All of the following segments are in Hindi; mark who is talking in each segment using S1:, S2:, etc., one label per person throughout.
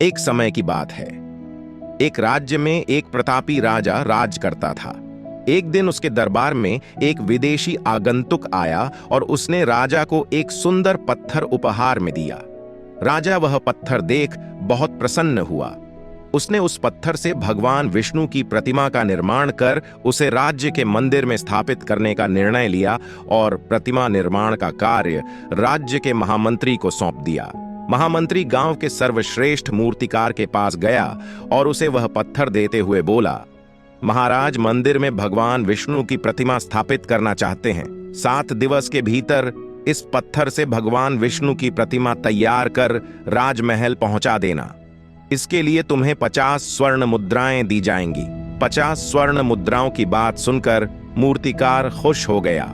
S1: एक समय की बात है। एक राज्य में एक प्रतापी राजा राज करता था। एक दिन उसके दरबार में एक विदेशी आगंतुक आया और उसने राजा को एक सुंदर पत्थर उपहार में दिया। राजा वह पत्थर देख बहुत प्रसन्न हुआ। उसने उस पत्थर से भगवान विष्णु की प्रतिमा का निर्माण कर उसे राज्य के मंदिर में स्थापित करने का निर्णय लिया और प्रतिमा निर्माण का कार्य राज्य के महामंत्री को सौंप दिया। महामंत्री गांव के सर्वश्रेष्ठ मूर्तिकार के पास गया और उसे वह पत्थर देते हुए बोला, महाराज, मंदिर में भगवान विष्णु की प्रतिमा स्थापित करना चाहते हैं। 7 दिवस के भीतर इस पत्थर से भगवान विष्णु की प्रतिमा तैयार कर राजमहल पहुंचा देना। इसके लिए तुम्हें 50 स्वर्ण मुद्राएं दी जाएंगी। 50 स्वर्ण मुद्राओं की बात सुनकर मूर्तिकार खुश हो गया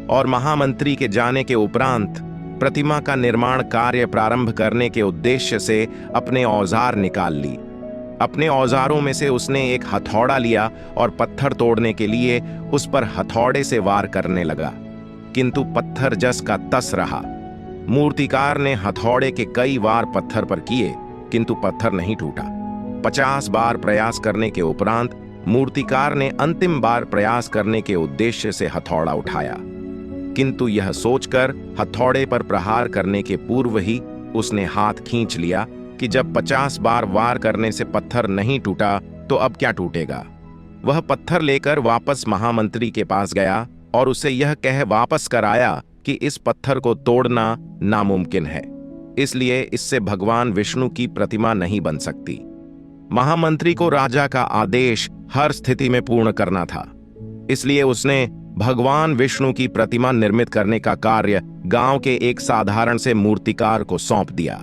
S1: और महामंत्री के जाने के उपरांत प्रतिमा का निर्माण कार्य प्रारंभ करने के उद्देश्य से अपने औजार निकाल ली। अपने औजारों में से उसने एक हथौड़ा लिया और पत्थर तोड़ने के लिए उस पर हथौड़े से वार करने लगा, किंतु पत्थर जस का तस रहा। मूर्तिकार ने हथौड़े के कई वार पत्थर पर किए, किंतु पत्थर नहीं टूटा। 50 बार प्रयास करने के उपरांत मूर्तिकार ने अंतिम बार प्रयास करने के उद्देश्य से हथौड़ा उठाया, किंतु यह सोचकर हथौड़े पर प्रहार करने के पूर्व ही उसने हाथ खींच लिया कि जब 50 बार वार करने से पत्थर नहीं टूटा तो अब क्या टूटेगा। वह पत्थर लेकर वापस महामंत्री के पास गया और उसे यह कह वापस कर आया कि इस पत्थर को तोड़ना नामुमकिन है, इसलिए इससे भगवान विष्णु की प्रतिमा नहीं बन सकती। महामंत्री को राजा का आदेश हर स्थिति में पूर्ण करना था, इसलिए उसने भगवान विष्णु की प्रतिमा निर्मित करने का कार्य गांव के एक साधारण से मूर्तिकार को सौंप दिया।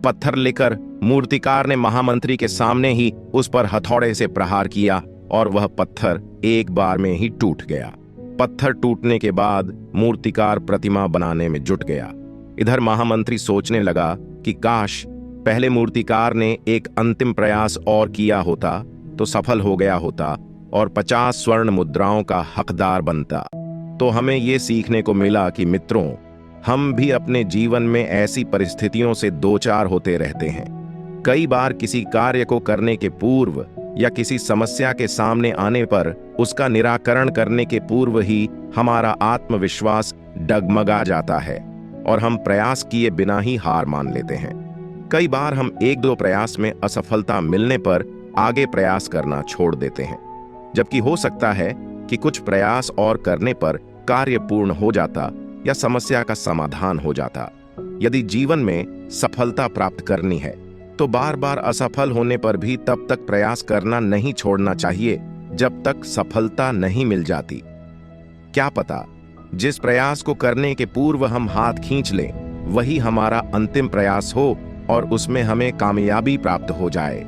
S1: पत्थर लेकर मूर्तिकार ने महामंत्री के सामने ही उस पर हथौड़े से प्रहार किया और वह पत्थर एक बार में ही टूट गया। पत्थर टूटने के बाद मूर्तिकार प्रतिमा बनाने में जुट गया। इधर महामंत्री सोचने लगा कि काश पहले मूर्तिकार ने एक अंतिम प्रयास और किया होता तो सफल हो गया होता और 50 स्वर्ण मुद्राओं का हकदार बनता। तो हमें ये सीखने को मिला कि मित्रों, हम भी अपने जीवन में ऐसी परिस्थितियों से दो चार होते रहते हैं। कई बार किसी कार्य को करने के पूर्व या किसी समस्या के सामने आने पर उसका निराकरण करने के पूर्व ही हमारा आत्मविश्वास डगमगा जाता है और हम प्रयास किए बिना ही हार मान लेते हैं। कई बार हम 1-2 प्रयास में असफलता मिलने पर आगे प्रयास करना छोड़ देते हैं, जबकि हो सकता है कि कुछ प्रयास और करने पर कार्य पूर्ण हो जाता या समस्या का समाधान हो जाता। यदि जीवन में सफलता प्राप्त करनी है तो बार बार असफल होने पर भी तब तक प्रयास करना नहीं छोड़ना चाहिए जब तक सफलता नहीं मिल जाती। क्या पता जिस प्रयास को करने के पूर्व हम हाथ खींच लें वही हमारा अंतिम प्रयास हो और उसमें हमें कामयाबी प्राप्त हो जाए।